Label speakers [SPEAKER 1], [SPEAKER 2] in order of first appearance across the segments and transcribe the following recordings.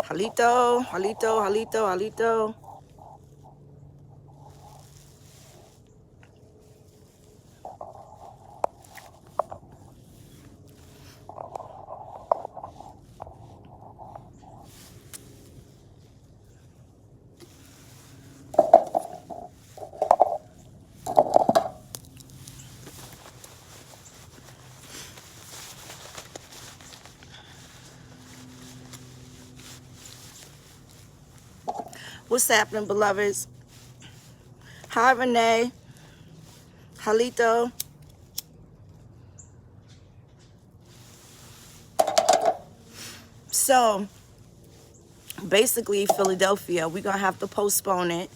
[SPEAKER 1] Jalito, Jalito, Jalito, Jalito. What's happening, beloveds? Hi, Renee. Jalito. So, basically, Philadelphia, we're going to have to postpone it.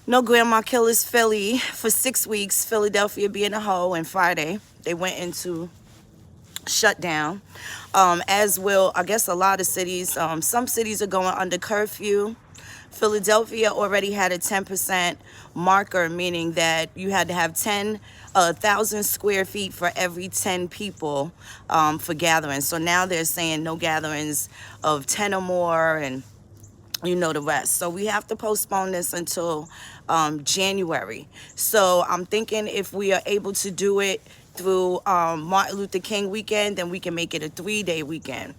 [SPEAKER 1] No Grandma Killer's Philly for 6 weeks. Philadelphia being a hoe, and Friday they went into shutdown. As will, I guess, a lot of cities. Some cities are going under curfew. Philadelphia already had a 10% marker, meaning that you had to have 10,000 square feet for every 10 people for gatherings. So now they're saying no gatherings of 10 or more, and you know the rest. So we have to postpone this until January. So I'm thinking if we are able to do it through Martin Luther King weekend, then we can make it a 3-day weekend.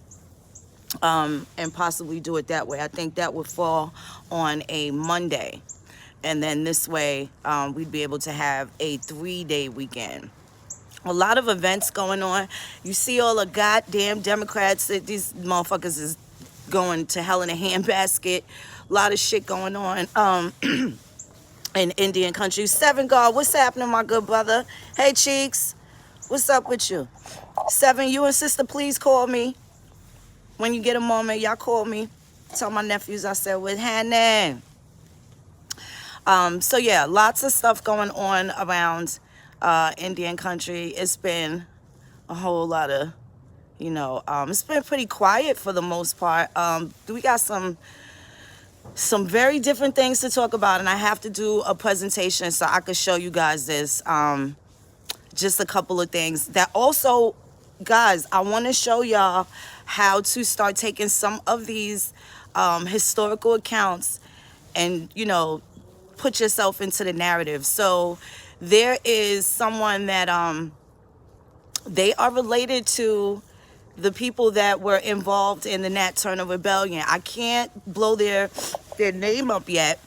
[SPEAKER 1] And possibly do it that way. I think that would fall on a Monday. And then this way, we'd be able to have a 3-day weekend. A lot of events going on. You see all the goddamn Democrats, that these motherfuckers is going to hell in a handbasket. A lot of shit going on in Indian country. Seven God, what's happening, my good brother? Hey, Cheeks, what's up with you? Seven, you and sister, please call me. When you get a moment, y'all call me. Tell my nephews I said with Hannah. So yeah, lots of stuff going on around Indian country. It's been a whole lot of, it's been pretty quiet for the most part. We got some very different things to talk about, and I have to do a presentation so I could show you guys this. Just a couple of things that also, guys, I want to show y'all how to start taking some of these historical accounts and, put yourself into the narrative. So there is someone that they are related to the people that were involved in the Nat Turner Rebellion. I can't blow their name up yet.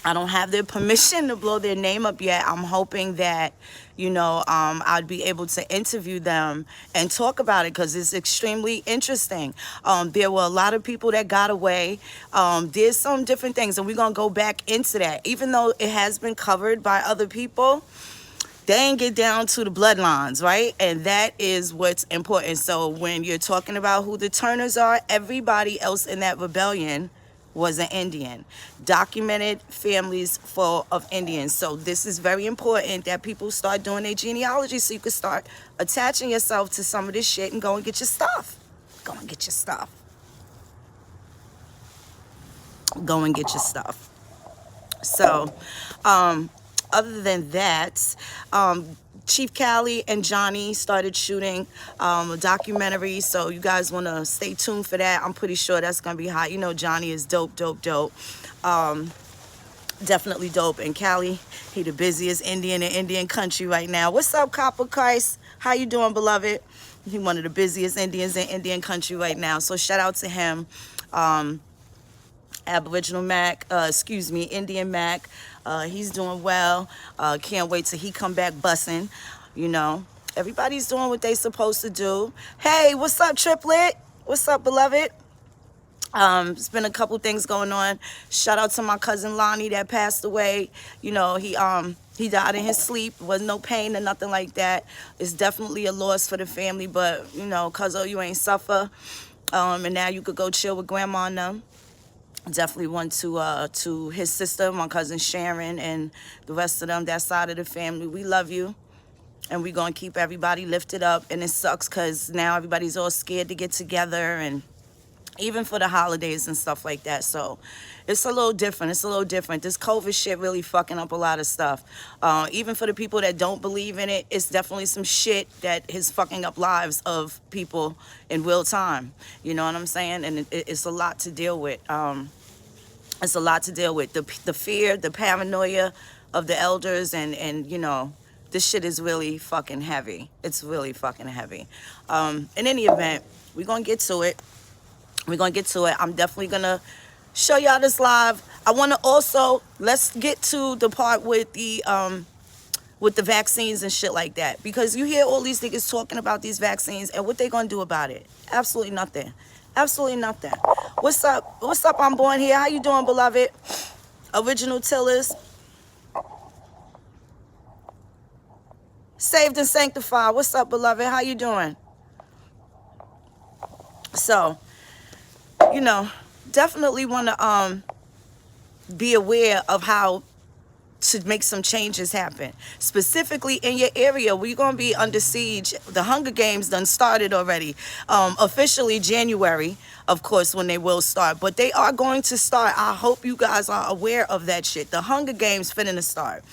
[SPEAKER 1] I don't have their permission to blow their name up yet. I'm hoping that, I'd be able to interview them and talk about it because it's extremely interesting. There were a lot of people that got away. There's some different things, and we're going to go back into that. Even though it has been covered by other people, they ain't get down to the bloodlines, right? And that is what's important. So when you're talking about who the Turners are, everybody else in that rebellion was an Indian. Documented families full of Indians. So this is very important that people start doing their genealogy so you can start attaching yourself to some of this shit and go and get your stuff. Go and get your stuff. Go and get your stuff. So, other than that, Chief Cali and Johnny started shooting a documentary, so you guys want to stay tuned for that. I'm pretty sure that's going to be hot. Johnny is dope. Definitely dope. And Cali, he the busiest Indian in Indian country right now. What's up, Copper Christ? How you doing, beloved? He one of the busiest Indians in Indian country right now, so shout out to him. Aboriginal Mac, Indian Mac. He's doing well. Can't wait till he come back bussing. Everybody's doing what they supposed to do. Hey, what's up, Triplet? What's up, beloved? It's been a couple things going on. Shout out to my cousin Lonnie that passed away. He died in his sleep. Wasn't no pain or nothing like that. It's definitely a loss for the family, but cuzzo, you ain't suffer. And now you could go chill with grandma and them. Definitely want to his sister, my cousin Sharon, and the rest of them, that side of the family. We love you, and we're going to keep everybody lifted up. And it sucks because now everybody's all scared to get together, and even for the holidays and stuff like that. So it's a little different. It's a little different. This COVID shit really fucking up a lot of stuff. Even for the people that don't believe in it, it's definitely some shit that is fucking up lives of people in real time. You know what I'm saying? And it's a lot to deal with. It's a lot to deal with. The fear, the paranoia of the elders, and you know, this shit is really fucking heavy. It's really fucking heavy. In any event, we're gonna get to it. We're gonna get to it. I'm definitely gonna show y'all this live. I want to also, let's get to the part with the vaccines and shit like that, because you hear all these niggas talking about these vaccines, and what they gonna do about it? Absolutely nothing. Absolutely nothing. What's up? What's up? I'm born here. How you doing, beloved? Original Tillers. Saved and sanctified. What's up, beloved? How you doing? So, you know, definitely want to be aware of how to make some changes happen. Specifically in your area, we're going to be under siege. The Hunger Games done started already. Officially January, of course, when they will start. But they are going to start. I hope you guys are aware of that shit. The Hunger Games finna to start.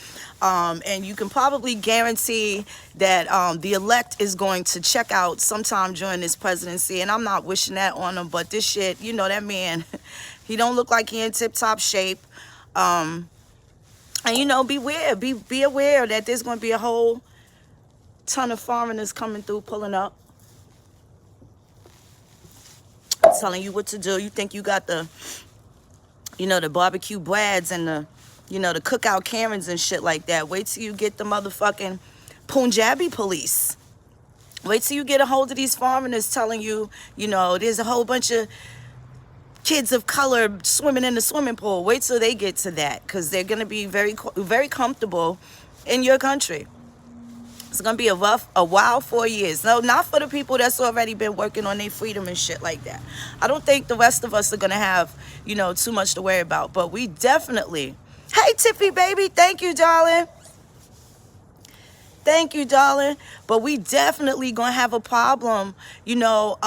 [SPEAKER 1] And you can probably guarantee that the elect is going to check out sometime during this presidency. And I'm not wishing that on him, but this shit, you know, that man, he don't look like he in tip-top shape. And, you know, beware. Be aware that there's going to be a whole ton of foreigners coming through, pulling up, telling you what to do. You think you got the, you know, the barbecue Brads and the, you know, the cookout Karens and shit like that. Wait till you get the motherfucking Punjabi police. Wait till you get a hold of these foreigners telling you, you know, there's a whole bunch of kids of color swimming in the swimming pool. Wait till they get to that, because they're going to be very, very comfortable in your country. It's going to be a wild 4 years. No, not for the people that's already been working on their freedom and shit like that. I don't think the rest of us are going to have, you know, too much to worry about. But we definitely... Hey, Tiffy, baby. Thank you, darling. Thank you, darling. But we definitely gonna have a problem, you know,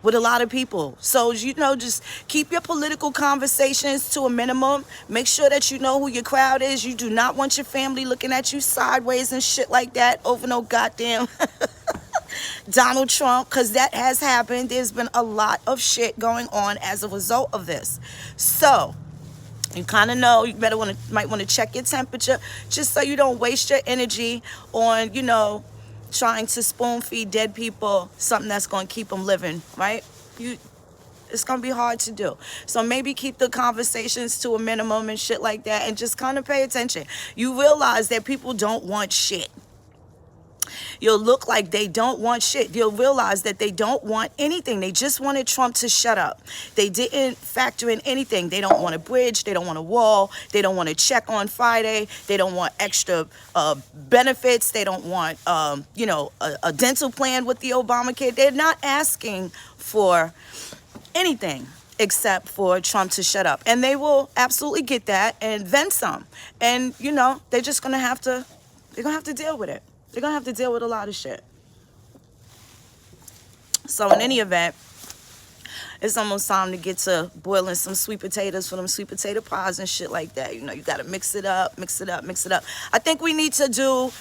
[SPEAKER 1] with a lot of people. So, you know, just keep your political conversations to a minimum. Make sure that you know who your crowd is. You do not want your family looking at you sideways and shit like that over no goddamn Donald Trump, because that has happened. There's been a lot of shit going on as a result of this. So, you kind of know, you might want to check your temperature, just so you don't waste your energy on, you know, trying to spoon feed dead people something that's going to keep them living, right? It's going to be hard to do. So maybe keep the conversations to a minimum and shit like that, and just kind of pay attention. You realize that people don't want shit. You'll look like they don't want shit. You'll realize that they don't want anything. They just wanted Trump to shut up. They didn't factor in anything. They don't want a bridge. They don't want a wall. They don't want a check on Friday. They don't want extra benefits. They don't want, you know, a dental plan with the Obamacare. They're not asking for anything except for Trump to shut up. And they will absolutely get that and then some. And, you know, they're just going to have to, they're going to have to deal with it. They're going to have to deal with a lot of shit. So in any event, it's almost time to get to boiling some sweet potatoes for them sweet potato pies and shit like that. You know, you got to mix it up, mix it up, mix it up. I think we need to do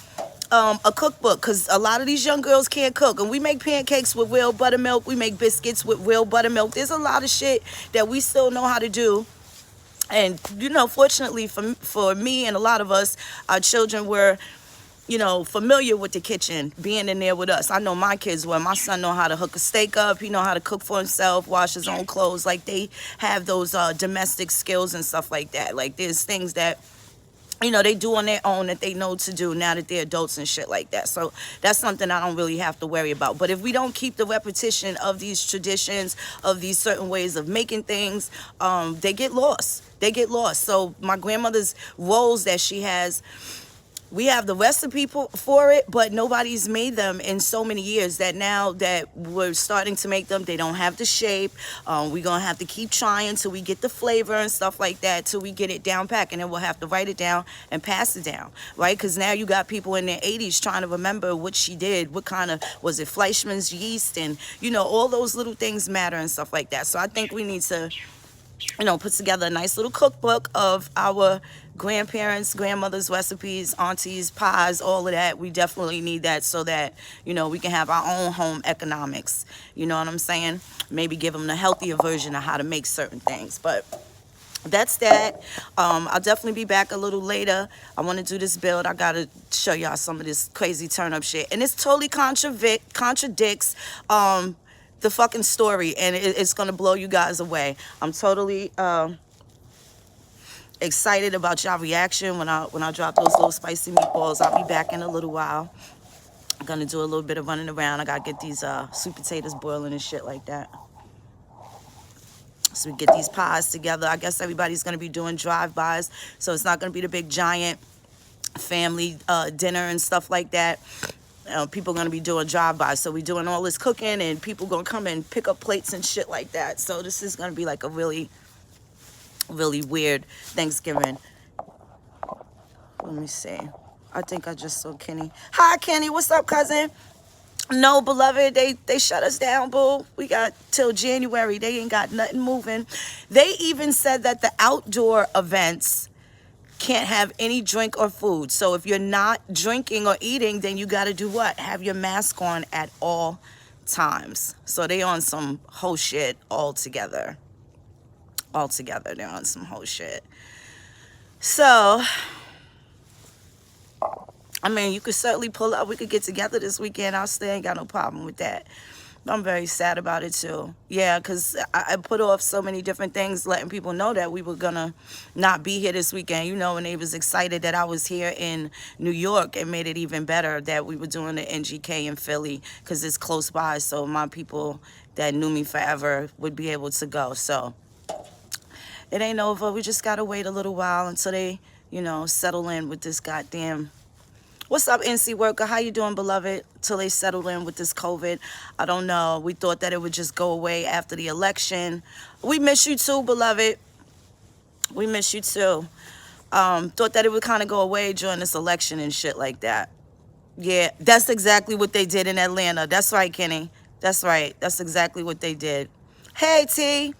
[SPEAKER 1] a cookbook, because a lot of these young girls can't cook. And we make pancakes with real buttermilk. We make biscuits with real buttermilk. There's a lot of shit that we still know how to do. And, you know, fortunately for me and a lot of us, our children were, you know, familiar with the kitchen, being in there with us. I know my kids were. My son know how to hook a steak up. He know how to cook for himself, wash his own clothes. Like, they have those domestic skills and stuff like that. Like, there's things that, you know, they do on their own that they know to do now that they're adults and shit like that. So that's something I don't really have to worry about. But if we don't keep the repetition of these traditions, of these certain ways of making things, they get lost. They get lost. So my grandmother's rolls that she has, we have the recipe for it, but nobody's made them in so many years that now that we're starting to make them, they don't have the shape. We're gonna have to keep trying till we get the flavor and stuff like that, till we get it down pack, and then we'll have to write it down and pass it down, right? Because now you got people in their 80s trying to remember what she did, what kind of, was it Fleischmann's yeast, and all those little things matter and stuff like that. So I think we need to put together a nice little cookbook of our grandparents, grandmothers' recipes, aunties, pies, all of that. We definitely need that so that, we can have our own home economics. You know what I'm saying? Maybe give them the healthier version of how to make certain things. But that's that. I'll definitely be back a little later. I want to do this build. I got to show y'all some of this crazy turn up shit. And it's totally contradicts the fucking story, and it's gonna blow you guys away. I'm totally excited about y'all reaction when I drop those little spicy meatballs. I'll be back in a little while. I'm gonna do a little bit of running around. I gotta get these sweet potatoes boiling and shit like that, so we get these pies together. I guess everybody's gonna be doing drive-bys, so it's not gonna be the big giant family dinner and stuff like that. People are going to be doing drive-by, so we're doing all this cooking, and people going to come and pick up plates and shit like that. So this is going to be like a really, really weird Thanksgiving. Let me see. I think I just saw Kenny. Hi, Kenny. What's up, cousin? No, beloved, they shut us down, boo. We got till January. They ain't got nothing moving. They even said that the outdoor events can't have any drink or food. So if you're not drinking or eating, then you got to do what? Have your mask on at all times. So they on some whole shit altogether. Altogether, they're on some whole shit. So, I mean, you could certainly pull up. We could get together this weekend. I still ain't got no problem with that. I'm very sad about it too. Yeah, because I put off so many different things, letting people know that we were gonna not be here this weekend. And they was excited that I was here in New York. It made it even better that we were doing the NGK in Philly because it's close by. So my people that knew me forever would be able to go. So it ain't over. We just gotta wait a little while until they, settle in with this goddamn. What's up, NC worker? How you doing, beloved? Till they settle in with this COVID. I don't know. We thought that it would just go away after the election. We miss you too, beloved. We miss you too. Thought that it would kind of go away during this election and shit like that. Yeah, that's exactly what they did in Atlanta. That's right, Kenny. That's right. That's exactly what they did. Hey, T.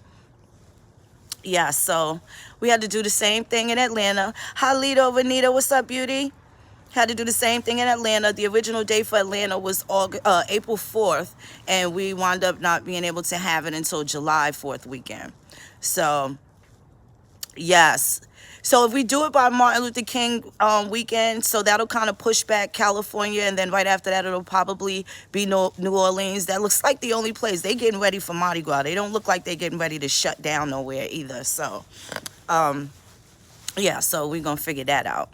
[SPEAKER 1] Yeah, so we had to do the same thing in Atlanta. Hi, Lito, Vanita. What's up, beauty? Had to do the same thing in Atlanta. The original date for Atlanta was April 4th, and we wound up not being able to have it until July 4th weekend. So, yes. So if we do it by Martin Luther King weekend, so that'll kind of push back California, and then right after that, it'll probably be New Orleans. That looks like the only place. They getting ready for Mardi Gras. They don't look like they're getting ready to shut down nowhere either. So, yeah, so we're going to figure that out.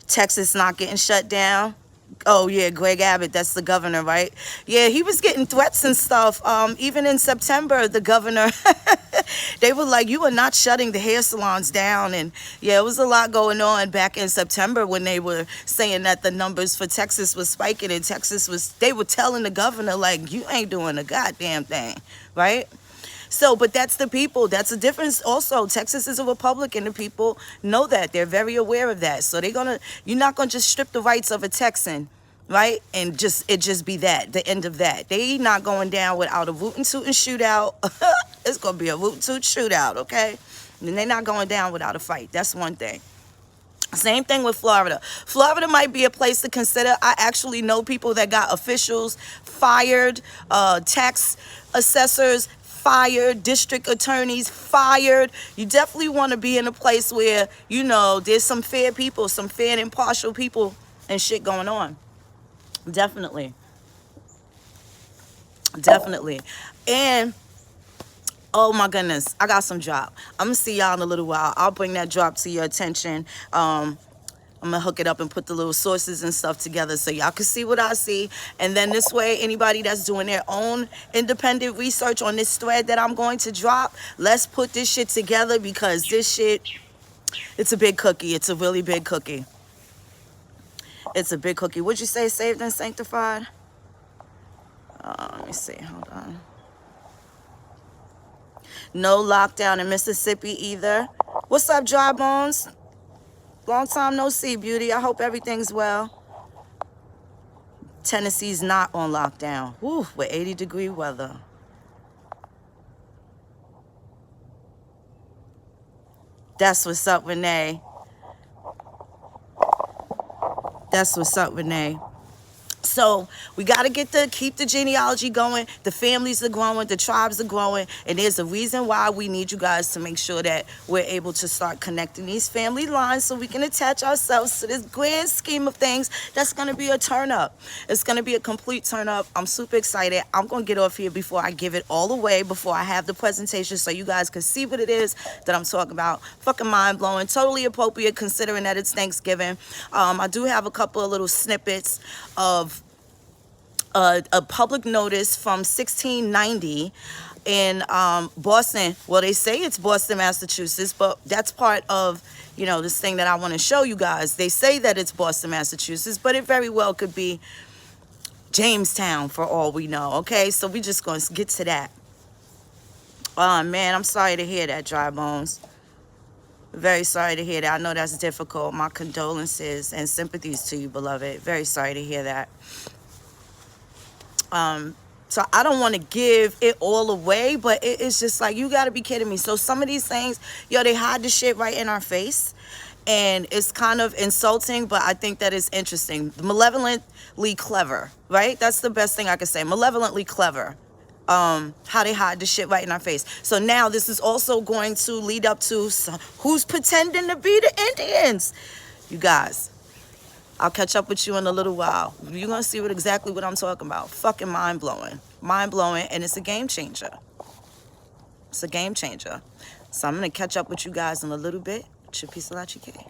[SPEAKER 1] Texas not getting shut down. Oh yeah, Greg Abbott, that's the governor, right? Yeah, he was getting threats and stuff. Even in September, the governor, they were like, you are not shutting the hair salons down. And yeah, it was a lot going on back in September when they were saying that the numbers for Texas was spiking, and they were telling the governor, like, you ain't doing a goddamn thing, right? So, but that's the people. That's the difference. Also, Texas is a Republican. The people know that. They're very aware of that. So you're not gonna just strip the rights of a Texan, right? And it just be that, the end of that. They not going down without a rootin' tootin' shootout. It's gonna be a rootin' tootin' shootout, okay? And they're not going down without a fight. That's one thing. Same thing with Florida. Florida might be a place to consider. I actually know people that got officials fired, tax assessors fired, district attorneys fired. You definitely want to be in a place where, there's some fair people, some fair and impartial people and shit going on. Definitely. Definitely. And, oh my goodness, I got some drop. I'm going to see y'all in a little while. I'll bring that drop to your attention. I'm going to hook it up and put the little sources and stuff together so y'all can see what I see. And then this way, anybody that's doing their own independent research on this thread that I'm going to drop, let's put this shit together, because this shit It's a big cookie. It's a really big cookie. It's a big cookie. Would you say saved and sanctified? Let me see. Hold on. No lockdown in Mississippi either. What's up, Dry Bones? Long time no see, beauty. I hope everything's well. Tennessee's not on lockdown. Woo, with 80-degree weather. That's what's up, Renee. That's what's up, Renee. So we got to keep the genealogy going. The families are growing, the tribes are growing, and there's a reason why we need you guys to make sure that we're able to start connecting these family lines so we can attach ourselves to this grand scheme of things. That's going to be a turn up. It's going to be a complete turn up. I'm super excited. I'm going to get off here before I give it all away, before I have the presentation so you guys can see what it is that I'm talking about. Fucking mind-blowing. Totally appropriate considering that it's Thanksgiving. I do have a couple of little snippets of a public notice from 1690 in Boston. Well, they say it's Boston, Massachusetts, but that's part of, you know, this thing that I want to show you guys. They say that it's Boston, Massachusetts, but it very well could be Jamestown for all we know. Okay, so we just going to get to that. Oh, man, I'm sorry to hear that, Dry Bones. Very sorry to hear that. I know that's difficult. My condolences and sympathies to you, beloved. Very sorry to hear that. So I don't want to give it all away, but it's just like, you got to be kidding me. So some of these things, yo, they hide the shit right in our face. And it's kind of insulting, but I think that is interesting. Malevolently clever, right? That's the best thing I could say. Malevolently clever. How they hide the shit right in our face. So now this is also going to lead up to who's pretending to be the Indians. You guys, I'll catch up with you in a little while. You're going to see exactly what I'm talking about. Fucking mind-blowing. Mind-blowing, and it's a game changer. It's a game changer. So I'm going to catch up with you guys in a little bit. Chippy Salachi K.